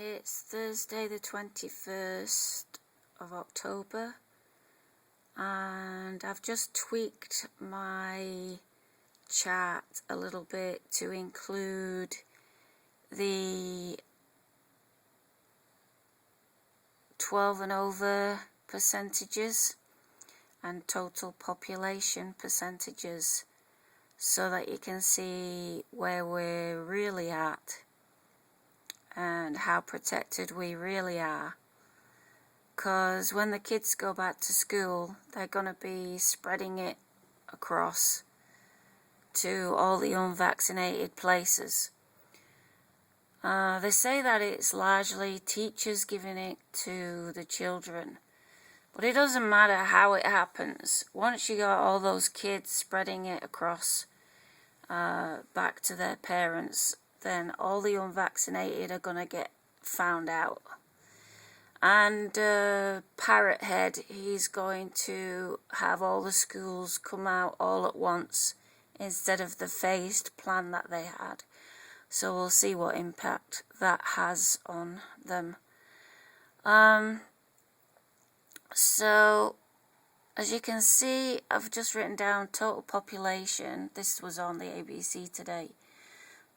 It's Thursday the 21st of October, and I've just tweaked my chart a little bit to include the 12 and over percentages and total population percentages, so that you can see where we're really at and how protected we really are. Because when the kids go back to school, they're going to be spreading it across to all the unvaccinated places. They say that it's largely teachers giving it to the children, but it doesn't matter how it happens. Once you got all those kids spreading it across back to their parents, then all the unvaccinated are going to get found out. And Parrot Head, he's going to have all the schools come out all at once instead of the phased plan that they had. So we'll see what impact that has on them. So as you can see, I've just written down total population. This was on the ABC today.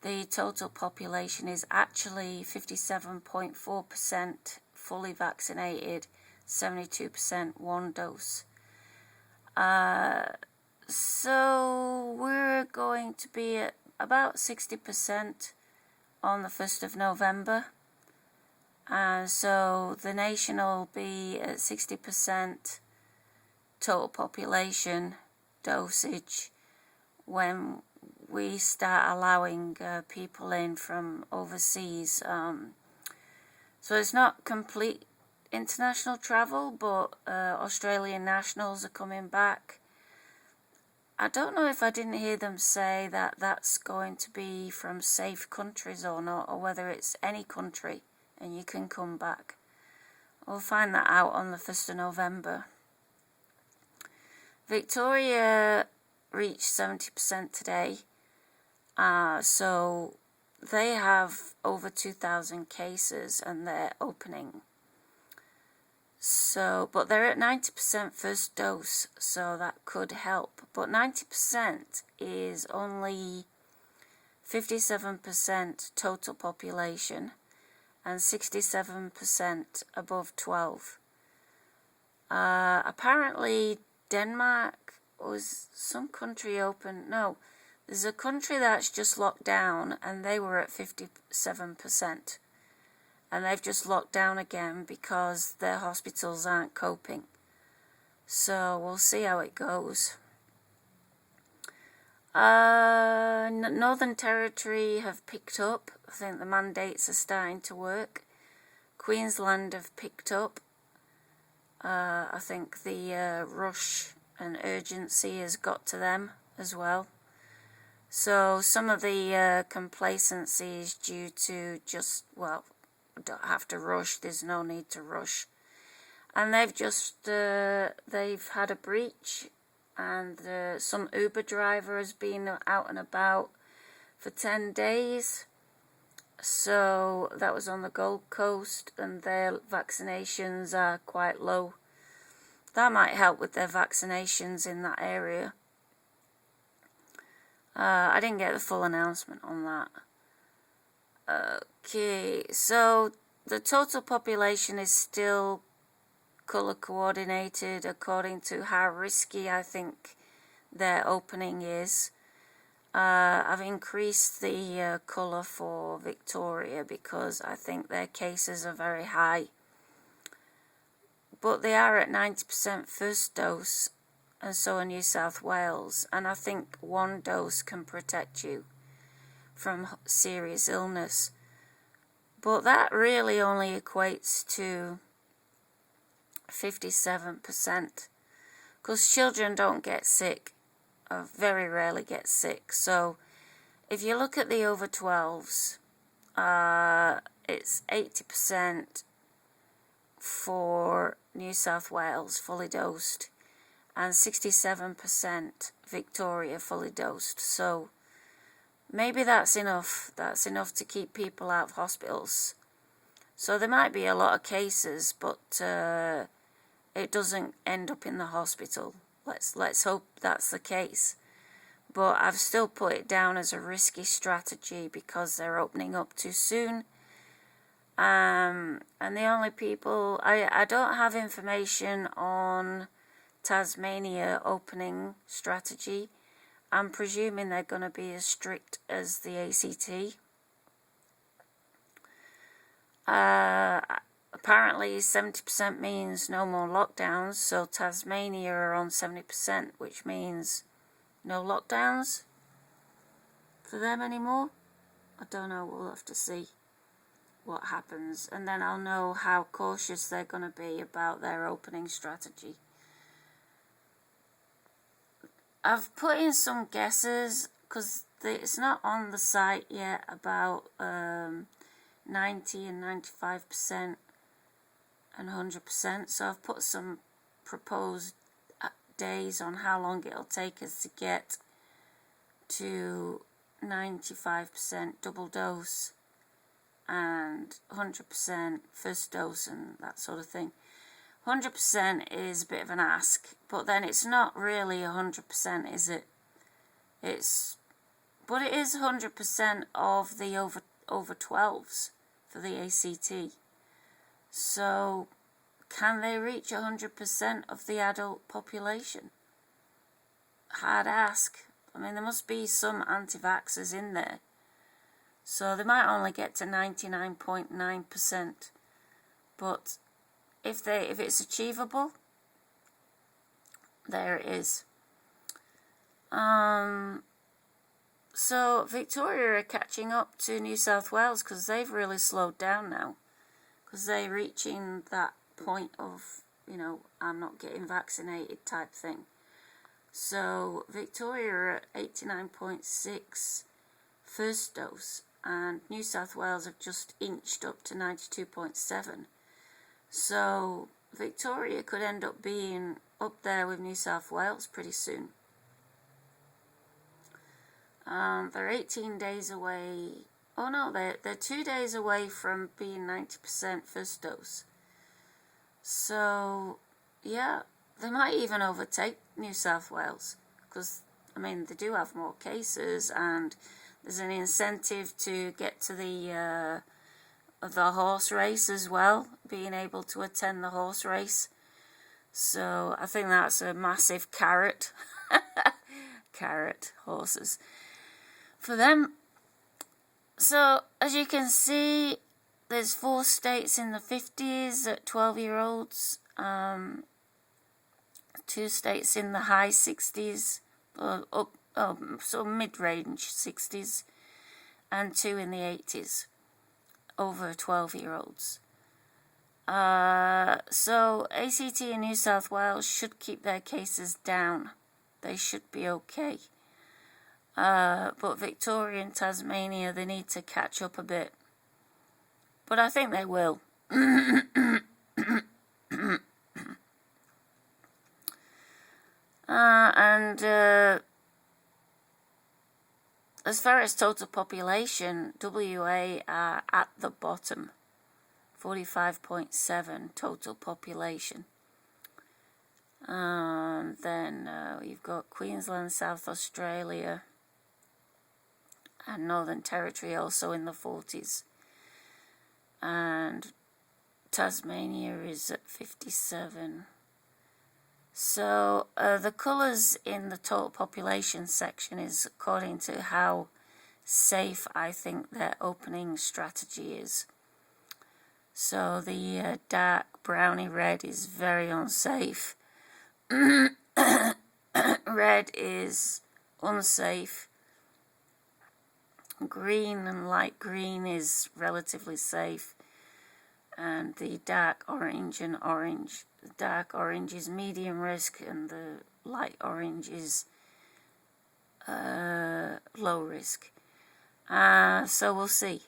The total population is actually 57.4% fully vaccinated, 72% one dose. So we're going to be at about 60% on the 1st of November. So the nation will be at 60% total population dosage when we start allowing people in from overseas. So it's not complete international travel, but Australian Nationals are coming back. I don't know if I didn't hear them say that that's going to be from safe countries or not, or whether it's any country and you can come back. We'll find that out on the 1st of November. Victoria reached 70% today. So they have over 2,000 cases and they're opening. So, but they're at 90% first dose, so that could help. But 90% is only 57% total population and 67% above 12. Apparently Denmark was some country open. No, there's a country that's just locked down and they were at 57%. And they've just locked down again because their hospitals aren't coping. So we'll see how it goes. Northern Territory have picked up. I think the mandates are starting to work. Queensland have picked up. I think the rush and urgency has got to them as well. So some of the complacency is due to just, well, don't have to rush, there's no need to rush. And they've just, they've had a breach, and some Uber driver has been out and about for 10 days. So that was on the Gold Coast, and their vaccinations are quite low. That might help with their vaccinations in that area. I didn't get the full announcement on that. Okay, so the total population is still colour coordinated according to how risky I think their opening is. I've increased the colour for Victoria because I think their cases are very high. But they are at 90% first dose, and so are New South Wales, and I think one dose can protect you from serious illness. But that really only equates to 57%, because children don't get sick, or very rarely get sick. So if you look at the over 12s, it's 80% for New South Wales fully dosed, and 67% Victoria fully dosed. So maybe that's enough. That's enough to keep people out of hospitals. So there might be a lot of cases, but it doesn't end up in the hospital. Let's hope that's the case. But I've still put it down as a risky strategy because they're opening up too soon. And the only people, I don't have information on Tasmania opening strategy. I'm presuming they're going to be as strict as the ACT. Apparently 70% means no more lockdowns, so Tasmania are on 70%, which means no lockdowns for them anymore. I don't know, we'll have to see what happens, and then I'll know how cautious they're going to be about their opening strategy. I've put in some guesses because it's not on the site yet about 90 and 95% and 100%, so I've put some proposed days on how long it'll take us to get to 95% double dose and 100% first dose and that sort of thing. 100% is a bit of an ask, but then it's not really 100%, is it? But it is 100% of the over 12s for the ACT. So can they reach 100% of the adult population? Hard ask. I mean, there must be some anti-vaxxers in there. So they might only get to 99.9%. But if it's achievable, there it is. So Victoria are catching up to New South Wales because they've really slowed down now. Because they're reaching that point of, I'm not getting vaccinated type thing. So Victoria are at 89.6 first dose, and New South Wales have just inched up to 92.7. So Victoria could end up being up there with New South Wales pretty soon. They're 18 days away. Oh no, they're 2 days away from being 90% first dose. So yeah, they might even overtake New South Wales because, I mean, they do have more cases, and there's an incentive to get to the horse race as well, being able to attend the horse race. So I think that's a massive carrot. Carrot, horses. For them. So as you can see, there's 4 states in the 50s at 12-year-olds, 2 states in the high 60s, so mid-range 60s, and 2 in the 80s, over 12-year-olds. So ACT and New South Wales should keep their cases down. They should be okay. But Victoria and Tasmania, they need to catch up a bit. But I think they will. As far as total population, WA are at the bottom. 45.7 total population. And then you've got Queensland, South Australia, and Northern Territory also in the 40s. And Tasmania is at 57. So the colours in the total population section is according to how safe I think their opening strategy is. So the dark browny red is very unsafe. Red is unsafe. Green and light green is relatively safe. And the dark orange and orange. The dark orange is medium risk, and the light orange is low risk. So we'll see.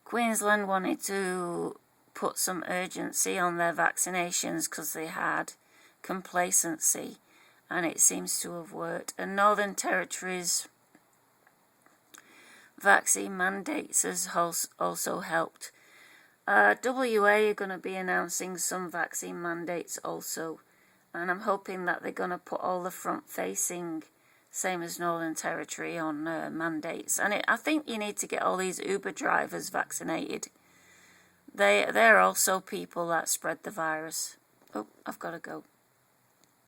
Queensland wanted to put some urgency on their vaccinations because they had complacency, and it seems to have worked. And Northern Territory's vaccine mandates has also helped. WA are going to be announcing some vaccine mandates also, and I'm hoping that they're going to put all the front-facing, same as Northern Territory, on mandates. And I think you need to get all these Uber drivers vaccinated. They're also people that spread the virus. Oh, I've got to go.